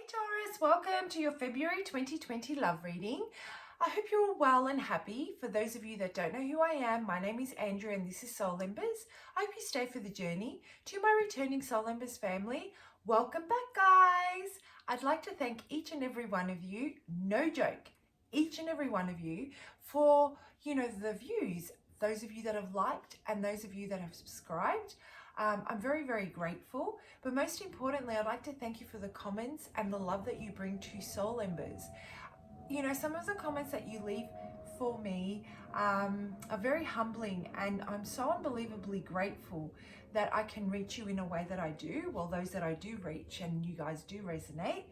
Taurus, welcome to your February 2020 love reading. I hope you're all well and happy. For those of you that don't know who I am, my name is Andrea and this is Soul Embers. I hope you stay for the journey. To my returning Soul Embers family, welcome back, guys. I'd like to thank each and every one of you, no joke, each and every one of you for, the views, those of you that have liked and those of you that have subscribed. I'm very, very grateful, but most importantly, I'd like to thank you for the comments and the love that you bring to Soul Embers. Some of the comments that you leave for me are very humbling, and I'm so unbelievably grateful that I can reach you in a way that I do. Well, those that I do reach and you guys do resonate.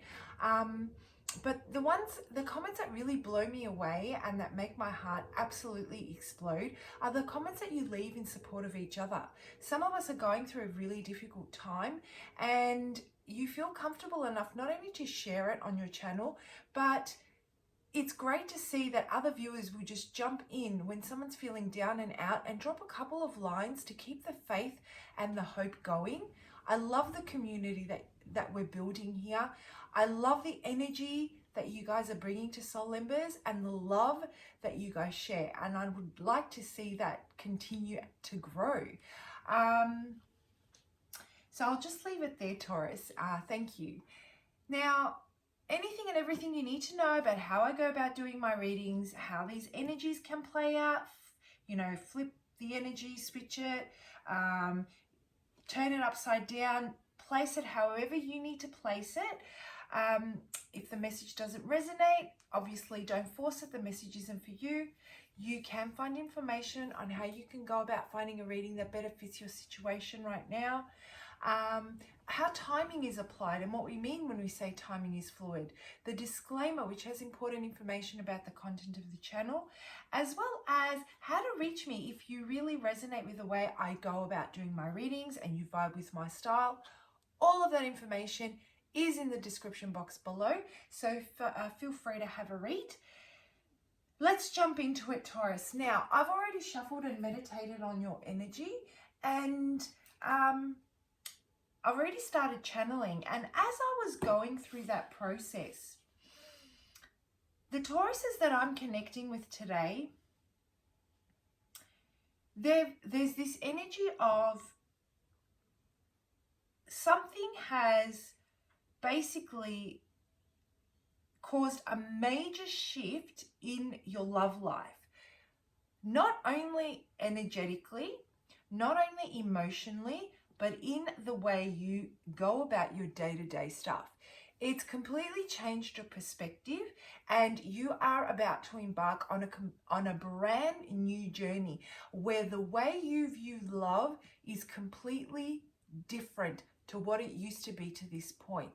But the comments that really blow me away and that make my heart absolutely explode are the comments that you leave in support of each other. Some of us are going through a really difficult time, and you feel comfortable enough not only to share it on your channel, but it's great to see that other viewers will just jump in when someone's feeling down and out and drop a couple of lines to keep the faith and the hope going. I love the community that we're building here. I love the energy that you guys are bringing to Soul Embers and the love that you guys share. And I would like to see that continue to grow. So I'll just leave it there, Taurus. Thank you. Now, anything and everything you need to know about how I go about doing my readings, how these energies can play out, flip the energy, switch it, turn it upside down, place it however you need to place it. If the message doesn't resonate, obviously don't force it. The message isn't for you. You can find information on how you can go about finding a reading that better fits your situation right now. How timing is applied and what we mean when we say timing is fluid. The disclaimer, which has important information about the content of the channel, as well as how to reach me if you really resonate with the way I go about doing my readings and you vibe with my style. All of that information is in the description box below, so feel free to have a read. Let's jump into it, Taurus. Now, I've already shuffled and meditated on your energy, and I've already started channeling. And as I was going through that process, the Tauruses that I'm connecting with today, there's this energy of something has basically caused a major shift in your love life. Not only energetically, not only emotionally, but in the way you go about your day-to-day stuff. It's completely changed your perspective, and you are about to embark on a brand new journey where the way you view love is completely different to what it used to be to this point.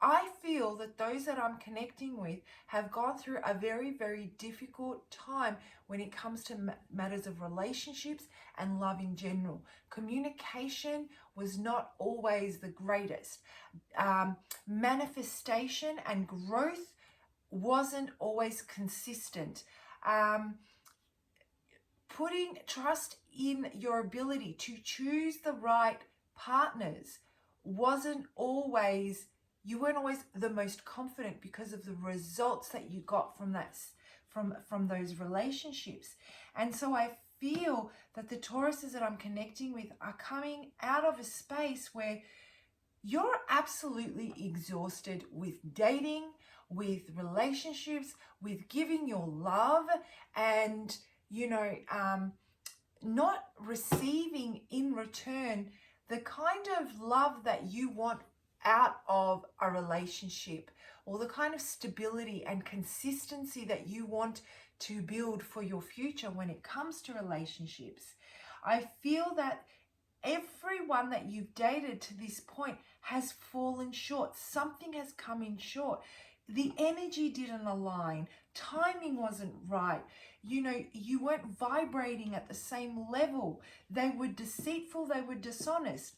I feel that those that I'm connecting with have gone through a very, very difficult time when it comes to matters of relationships and love in general. Communication was not always the greatest. Manifestation and growth wasn't always consistent. Putting trust in your ability to choose the right partners you weren't always the most confident because of the results that you got from those relationships. And so I feel that the Tauruses that I'm connecting with are coming out of a space where you're absolutely exhausted with dating, with relationships, with giving your love, and not receiving in return the kind of love that you want out of a relationship, or the kind of stability and consistency that you want to build for your future when it comes to relationships. I feel that everyone that you've dated to this point has fallen short. Something has come in short. The energy didn't align. Timing wasn't right. You weren't vibrating at the same level. They were deceitful. They were dishonest.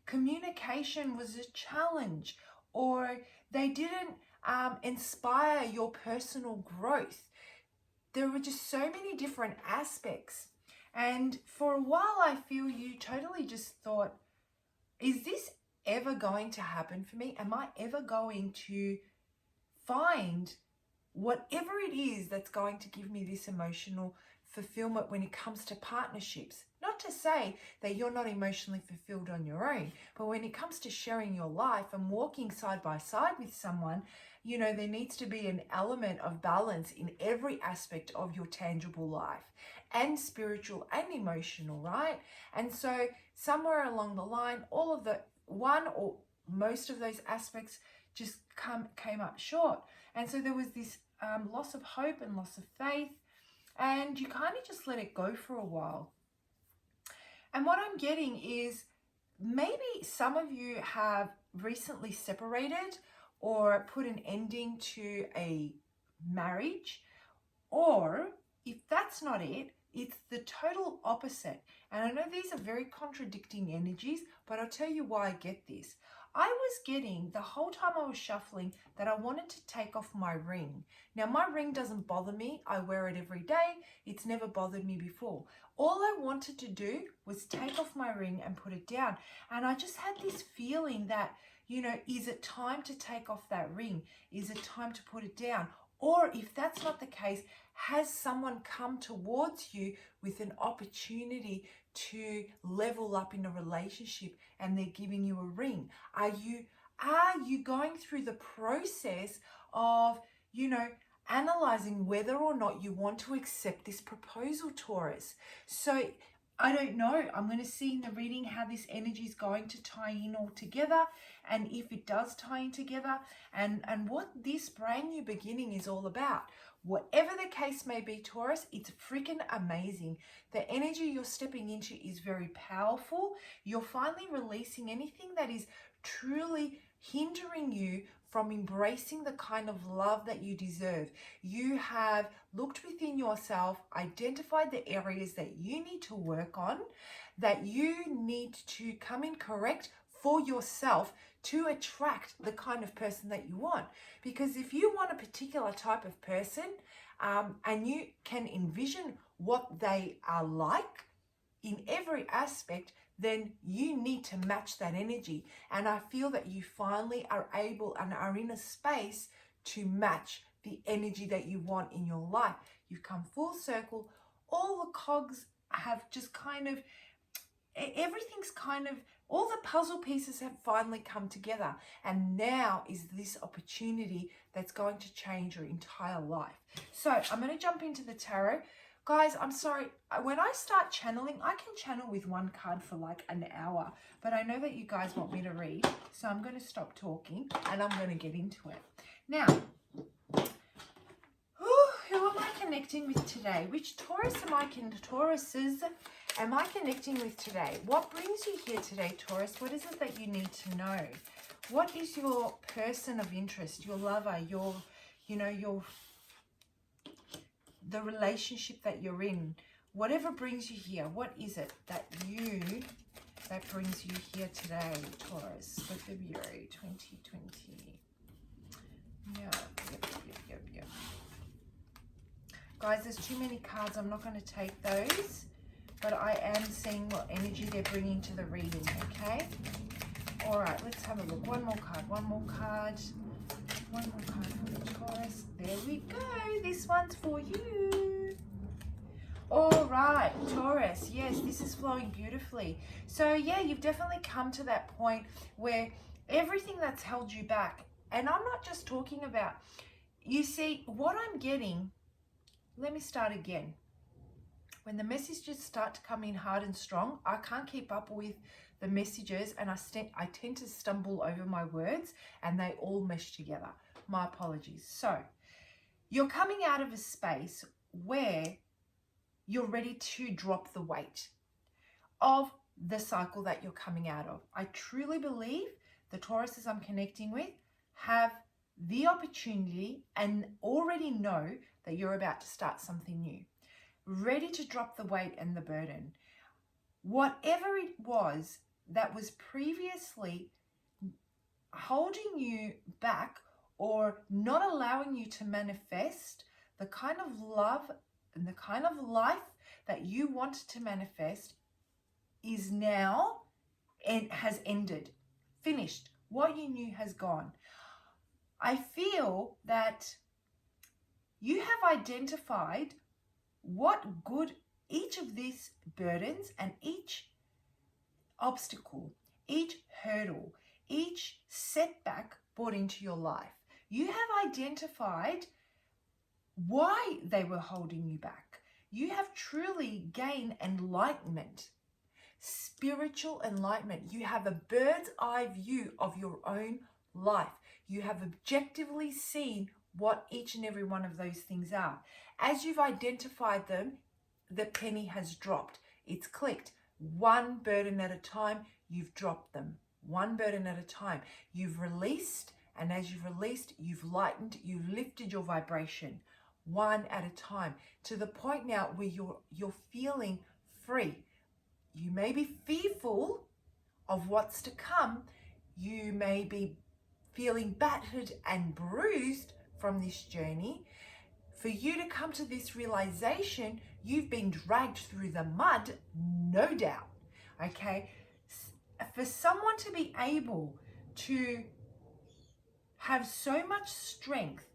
Communication was a challenge, or they didn't inspire your personal growth. There were just so many different aspects. And for a while, I feel you totally just thought, is this ever going to happen for me? Am I ever going to find whatever it is that's going to give me this emotional fulfillment when it comes to partnerships? Not to say that you're not emotionally fulfilled on your own, but when it comes to sharing your life and walking side by side with someone, you know, there needs to be an element of balance in every aspect of your tangible life, and spiritual and emotional, right? And so somewhere along the line, all of the one or most of those aspects just came up short. And so there was this loss of hope and loss of faith, and you kind of just let it go for a while. And what I'm getting is maybe some of you have recently separated or put an ending to a marriage, or if that's not it, it's the total opposite. And I know these are very contradicting energies, but I'll tell you why I get this. I was getting, the whole time I was shuffling, that I wanted to take off my ring. Now, my ring doesn't bother me. I wear it every day. It's never bothered me before. All I wanted to do was take off my ring and put it down. And I just had this feeling that, you know, is it time to take off that ring? Is it time to put it down? Or if that's not the case, has someone come towards you with an opportunity to level up in a relationship and they're giving you a ring? Are you going through the process of, you know, analyzing whether or not you want to accept this proposal, Taurus? So I don't know. I'm going to see in the reading how this energy is going to tie in all together, and if it does tie in together, and what this brand new beginning is all about. Whatever the case may be, Taurus, it's freaking amazing. The energy you're stepping into is very powerful. You're finally releasing anything that is truly hindering you from embracing the kind of love that you deserve. You have looked within yourself, identified the areas that you need to work on, that you need to come in correct for yourself to attract the kind of person that you want. Because if you want a particular type of person, and you can envision what they are like in every aspect, then you need to match that energy. And I feel that you finally are able and are in a space to match the energy that you want in your life. You've come full circle. All the cogs have just kind of, everything's kind of, all the puzzle pieces have finally come together. And now is this opportunity that's going to change your entire life. So I'm going to jump into the tarot. Guys, I'm sorry, when I start channeling, I can channel with one card for like an hour, but I know that you guys want me to read, so I'm going to stop talking and I'm going to get into it. Now, who am I connecting with today? Which Tauruses am I connecting with today? What brings you here today, Taurus? What is it that you need to know? What is your person of interest, your lover, the relationship that you're in? Whatever brings you here, what is it that brings you here today, Taurus, for February 2020? Yep. Guys, there's too many cards. I'm not going to take those, but I am seeing what energy they're bringing to the reading, okay? All right, let's have a look. One more card. One more card for the Taurus. There we go. This one's for you. All right, Taurus. Yes, this is flowing beautifully. So, yeah, you've definitely come to that point where everything that's held you back, and I'm not just talking about, you see, what I'm getting, let me start again. When the messages start to come in hard and strong, I can't keep up with the messages, and I tend to stumble over my words and they all mesh together. My apologies. So you're coming out of a space where you're ready to drop the weight of the cycle that you're coming out of. I truly believe the Tauruses I'm connecting with have the opportunity and already know that you're about to start something new, ready to drop the weight and the burden. Whatever it was that was previously holding you back or not allowing you to manifest the kind of love and the kind of life that you wanted to manifest is now and has ended. finished. What you knew has gone. I feel that you have identified what good each of these burdens and each obstacle, each hurdle, each setback brought into your life. You have identified why they were holding you back. You have truly gained enlightenment, spiritual enlightenment. You have a bird's eye view of your own life. You have objectively seen what each and every one of those things are. As you've identified them, the penny has dropped. It's clicked. One burden at a time, you've dropped them. One burden at a time. You've released, and as you've released, you've lightened, you've lifted your vibration. One at a time, to the point now where you're feeling free. You may be fearful of what's to come. You may be feeling battered and bruised from this journey. For you to come to this realization, you've been dragged through the mud, no doubt. Okay? For someone to be able to have so much strength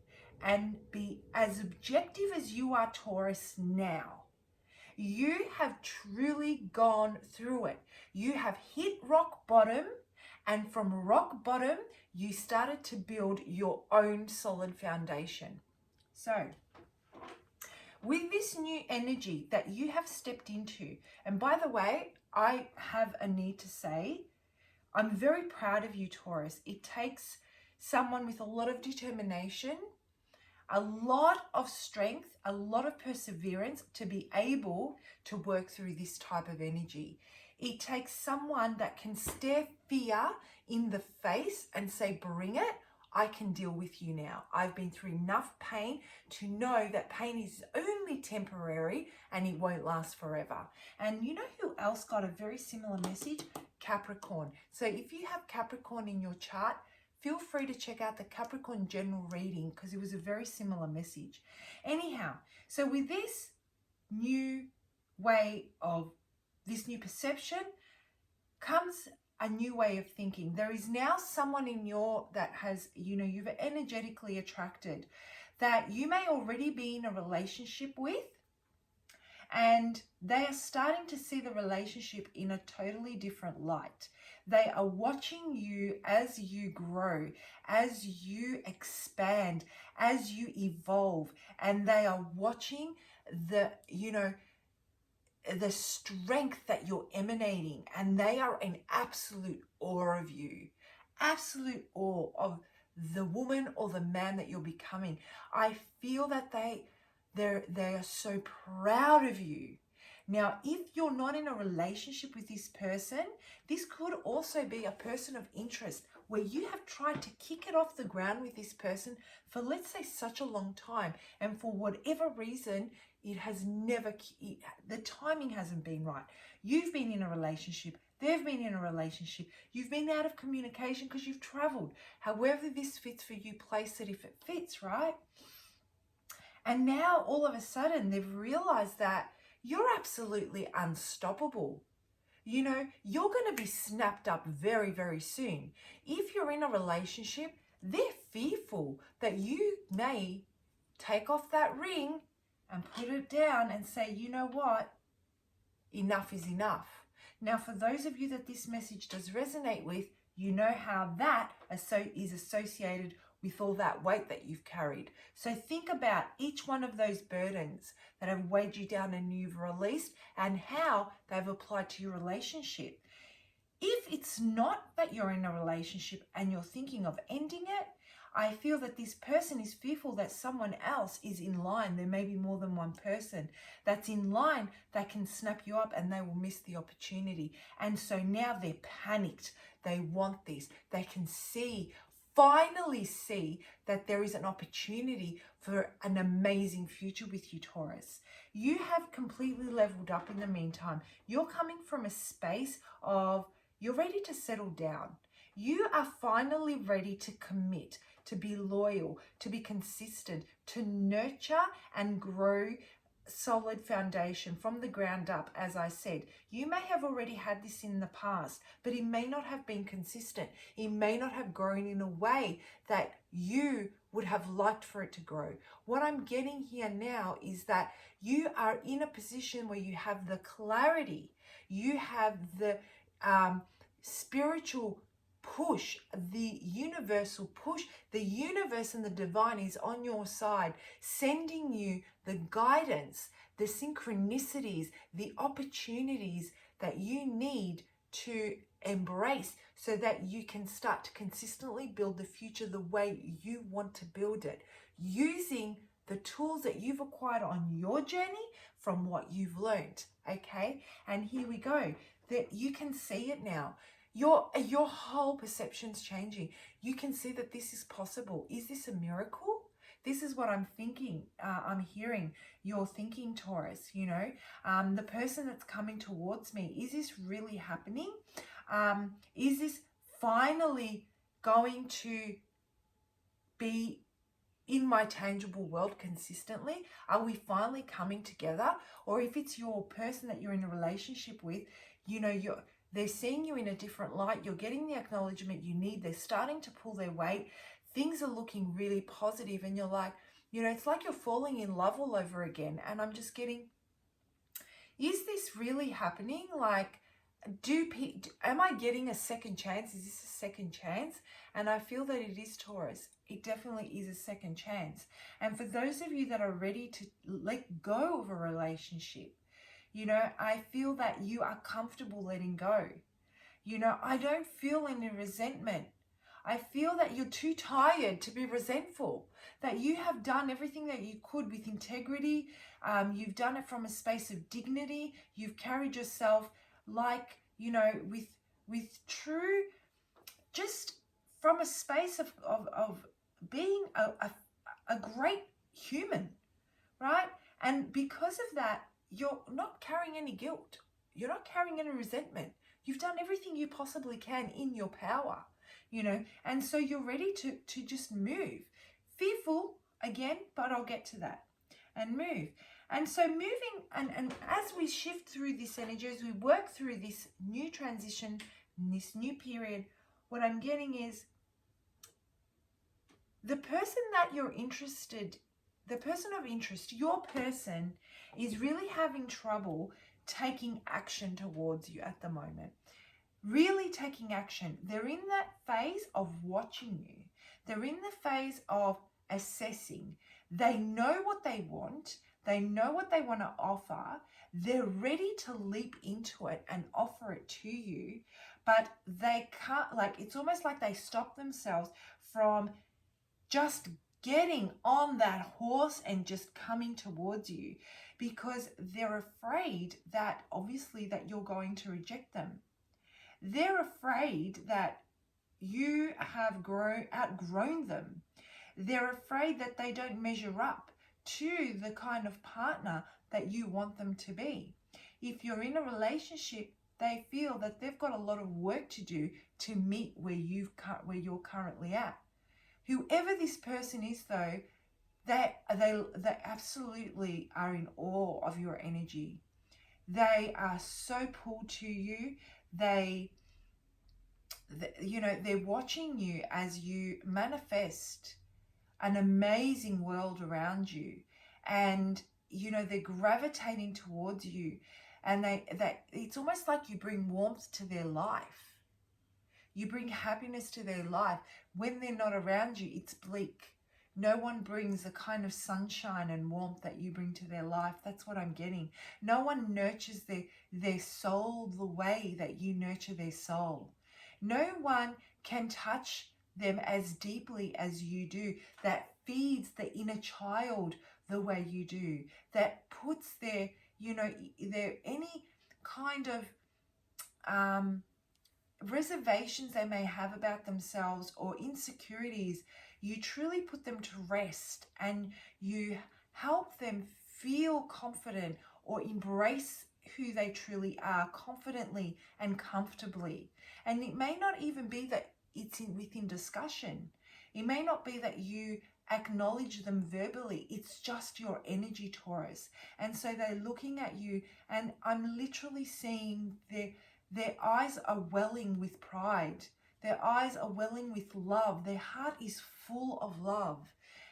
and be as objective as you are, Taurus, now, you have truly gone through it. You have hit rock bottom, and from rock bottom, you started to build your own solid foundation. So, with this new energy that you have stepped into, and by the way, I have a need to say, I'm very proud of you, Taurus. It takes someone with a lot of determination, a lot of strength, a lot of perseverance to be able to work through this type of energy. It takes someone that can stare fear in the face and say, bring it, I can deal with you now. I've been through enough pain to know that pain is only temporary and it won't last forever. And you know who else got a very similar message? Capricorn. So if you have Capricorn in your chart, feel free to check out the Capricorn general reading because it was a very similar message. Anyhow, so with this new way of, this new perception comes a new way of thinking. There is now someone in your, that has, you know, you've energetically attracted, that you may already be in a relationship with, and they are starting to see the relationship in a totally different light. They are watching you as you grow, as you expand, as you evolve, and they are watching the, you know, the strength that you're emanating, and they are in absolute awe of you, absolute awe of the woman or the man that you're becoming. I feel that they are so proud of you. Now, if you're not in a relationship with this person, this could also be a person of interest where you have tried to kick it off the ground with this person for, let's say, such a long time, and for whatever reason, it has never, the timing hasn't been right. You've been in a relationship, they've been in a relationship, you've been out of communication because you've traveled. However this fits for you, place it if it fits, right? And now all of a sudden they've realized that you're absolutely unstoppable. You know, you're going to be snapped up very, very soon. If you're in a relationship, they're fearful that you may take off that ring and put it down and say, you know what, enough is enough. Now, for those of you that this message does resonate with, you know how that is associated with all that weight that you've carried. So think about each one of those burdens that have weighed you down and you've released, and how they've applied to your relationship. If it's not that you're in a relationship and you're thinking of ending it, I feel that this person is fearful that someone else is in line. There may be more than one person that's in line that can snap you up, and they will miss the opportunity. And so now they're panicked. They want this. They can finally see that there is an opportunity for an amazing future with you, Taurus. You have completely leveled up in the meantime. You're coming from a space of, you're ready to settle down. You are finally ready to commit, to be loyal, to be consistent, to nurture and grow solid foundation from the ground up. As I said, you may have already had this in the past, but it may not have been consistent. It may not have grown in a way that you would have liked for it to grow. What I'm getting here now is that you are in a position where you have the clarity, you have the spiritual push, the universal push. The universe and the divine is on your side, sending you the guidance, the synchronicities, the opportunities that you need to embrace so that you can start to consistently build the future the way you want to build it, using the tools that you've acquired on your journey from what you've learned. Okay, and here we go. That you can see it now. Your whole perception's changing. You can see that this is possible. Is this a miracle? This is what I'm thinking. I'm hearing you're thinking, Taurus. You know, the person that's coming towards me. Is this really happening? Is this finally going to be in my tangible world consistently? Are we finally coming together? Or if it's your person that you're in a relationship with, you know, they're seeing you in a different light. You're getting the acknowledgement you need. They're starting to pull their weight. Things are looking really positive, and you're like, you know, it's like you're falling in love all over again. And I'm just getting, is this really happening? Like, am I getting a second chance? Is this a second chance? And I feel that it is, Taurus. It definitely is a second chance. And for those of you that are ready to let go of a relationship, you know, I feel that you are comfortable letting go. You know, I don't feel any resentment. I feel that you're too tired to be resentful, that you have done everything that you could with integrity. You've done it from a space of dignity. You've carried yourself like, you know, with true, just from a space of being a great human, right? And because of that, you're not carrying any guilt. You're not carrying any resentment. You've done everything you possibly can in your power, you know, and so you're ready to just move. Fearful again, but I'll get to that, and move. And so moving, and as we shift through this energy, as we work through this new transition, this new period, what I'm getting is the person that you're interested, the person of interest, your person is really having trouble taking action towards you at the moment. Really taking action. They're in that phase of watching you. They're in the phase of assessing. They know what they want. They know what they want to offer. They're ready to leap into it and offer it to you, but they can't, like, it's almost like they stop themselves from just getting on that horse and just coming towards you because they're afraid that obviously that you're going to reject them. They're afraid that you have outgrown them. They're afraid that they don't measure up to the kind of partner that you want them to be. If you're in a relationship, they feel that they've got a lot of work to do to meet where you're currently at. Whoever this person is, though, they absolutely are in awe of your energy. They are so pulled to you. You know, they're watching you as you manifest an amazing world around you, and you know they're gravitating towards you, and it's almost like you bring warmth to their life. You bring happiness to their life. When they're not around you, it's bleak. No one brings the kind of sunshine and warmth that you bring to their life. That's what I'm getting. No one nurtures their soul the way that you nurture their soul. No one can touch them as deeply as you do, that feeds the inner child the way you do, that puts their, you know, their any kind of reservations they may have about themselves or insecurities. You truly put them to rest, and you help them feel confident or embrace who they truly are confidently and comfortably. And it may not even be that it's within discussion. It may not be that you acknowledge them verbally. It's just your energy, Taurus. And so they're looking at you, and I'm literally seeing their eyes are welling with pride. Their eyes are welling with love. Their heart is full of love.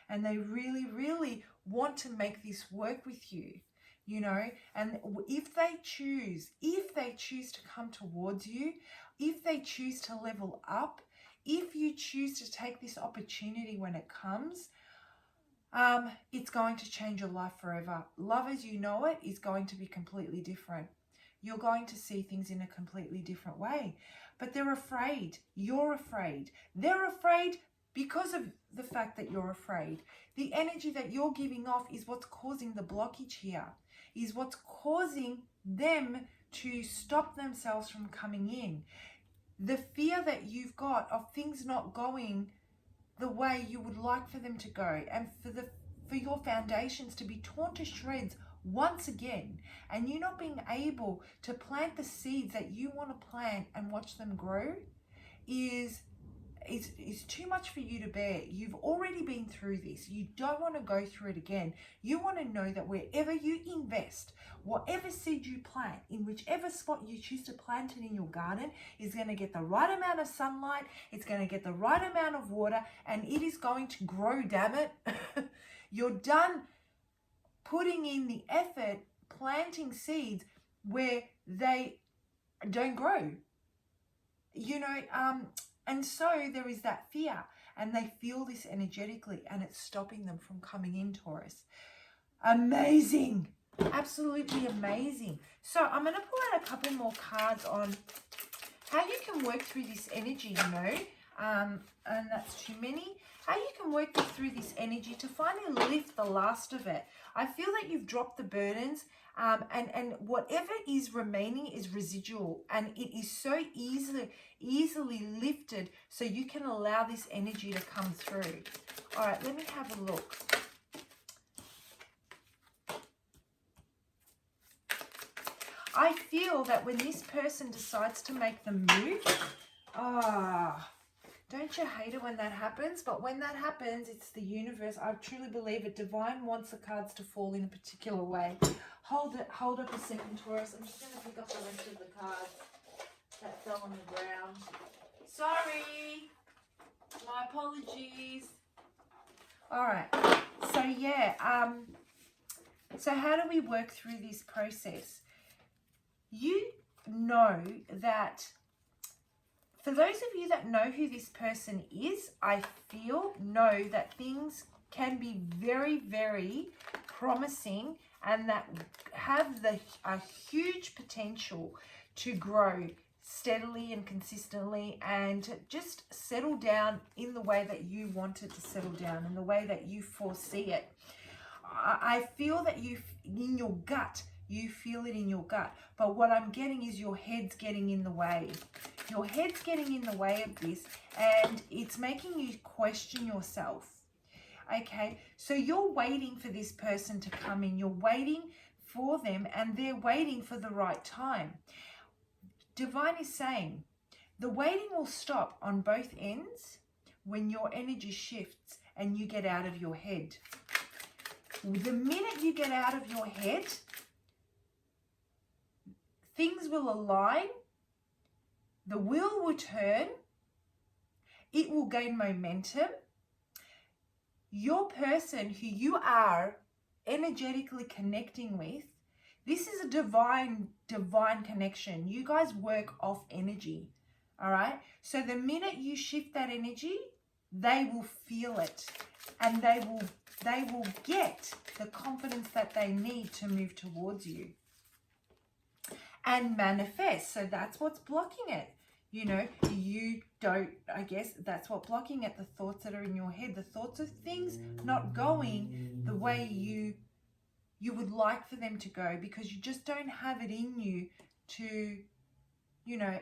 And they really, really want to make this work with you, you know. And if they choose to come towards you, if they choose to level up, if you choose to take this opportunity when it comes, it's going to change your life forever. Love as you know it is going to be completely different. You're going to see things in a completely different way. But they're afraid. You're afraid. They're afraid because of the fact that you're afraid. The energy that you're giving off is what's causing the blockage here, is what's causing them to stop themselves from coming in. The fear that you've got of things not going the way you would like for them to go, and for your foundations to be torn to shreds once again, and you not being able to plant the seeds that you want to plant and watch them grow, is too much for you to bear. You've already been through this. You don't want to go through it again. You want to know that wherever you invest, whatever seed you plant, in whichever spot you choose to plant it in your garden, is going to get the right amount of sunlight, it's going to get the right amount of water, and it is going to grow, damn it. You're done putting in the effort, planting seeds where they don't grow. You know, and so there is that fear, and they feel this energetically, and it's stopping them from coming in, Taurus. Amazing. Absolutely amazing. So I'm going to pull out a couple more cards on how you can work through this energy, you know, and that's too many. How you can work through this energy to finally lift the last of it. I feel that you've dropped the burdens, and whatever is remaining is residual, and it is so easily lifted, so you can allow this energy to come through. All right, let me have a look. I feel that when this person decides to make the move, don't you hate it when that happens? But when that happens, it's the universe. I truly believe it. Divine wants the cards to fall in a particular way. Hold up a second, Taurus. I'm just going to pick up the rest of the cards that fell on the ground. Sorry. My apologies. All right. So, yeah. So how do we work through this process? You know that, for those of you that know who this person is, I know that things can be very, very promising, and that have a huge potential to grow steadily and consistently, and to just settle down in the way that you want it to settle down, in the way that you foresee it. I feel that in your gut, you feel it in your gut. But what I'm getting is your head's getting in the way. Your head's getting in the way of this, and it's making you question yourself. Okay, so you're waiting for this person to come in. You're waiting for them, and they're waiting for the right time. Divine is saying the waiting will stop on both ends when your energy shifts and you get out of your head. The minute you get out of your head, things will align, the wheel will turn, it will gain momentum. Your person who you are energetically connecting with, this is a divine connection. You guys work off energy, all right? So the minute you shift that energy, they will feel it, and they will get the confidence that they need to move towards you and manifest. So that's what's blocking it. You know, you don't, I guess that's what's blocking it, the thoughts that are in your head, the thoughts of things not going the way you would like for them to go, because you just don't have it in you to, you know,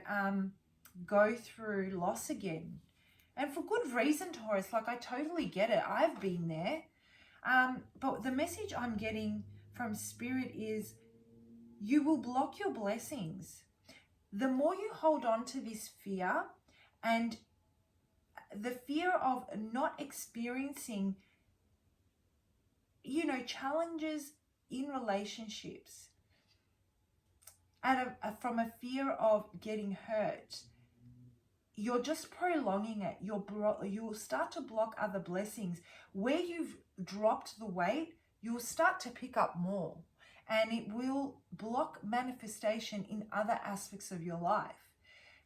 go through loss again. And for good reason, Taurus, like I totally get it. I've been there. But the message I'm getting from Spirit is you will block your blessings. The more you hold on to this fear, and the fear of not experiencing you know, challenges in relationships and from a fear of getting hurt, you're just prolonging it. You'll start to block other blessings. Where you've dropped the weight, you'll start to pick up more, and it will block manifestation in other aspects of your life.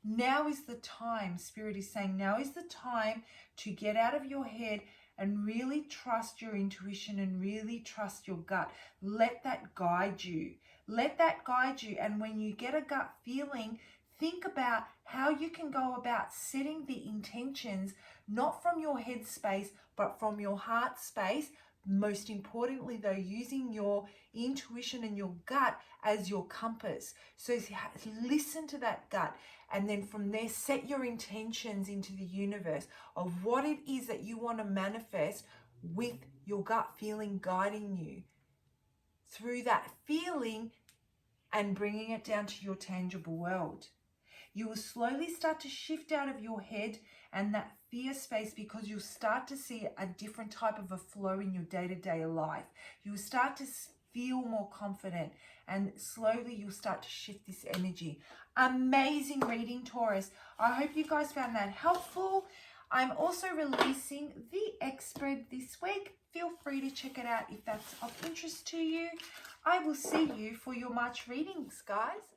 Now is the time, Spirit is saying, now is the time to get out of your head and really trust your intuition and really trust your gut. Let that guide you. Let that guide you. And when you get a gut feeling, think about how you can go about setting the intentions, not from your head space, but from your heart space. Most importantly, though, using your intuition and your gut as your compass. So listen to that gut, and then from there, set your intentions into the universe of what it is that you want to manifest with your gut feeling guiding you through that feeling and bringing it down to your tangible world. You will slowly start to shift out of your head and that fear space, because you'll start to see a different type of a flow in your day-to-day life. You'll start to feel more confident, and slowly you'll start to shift this energy. Amazing reading, Taurus. I hope you guys found that helpful. I'm also releasing the X spread this week. Feel free to check it out if that's of interest to you. I will see you for your March readings, guys.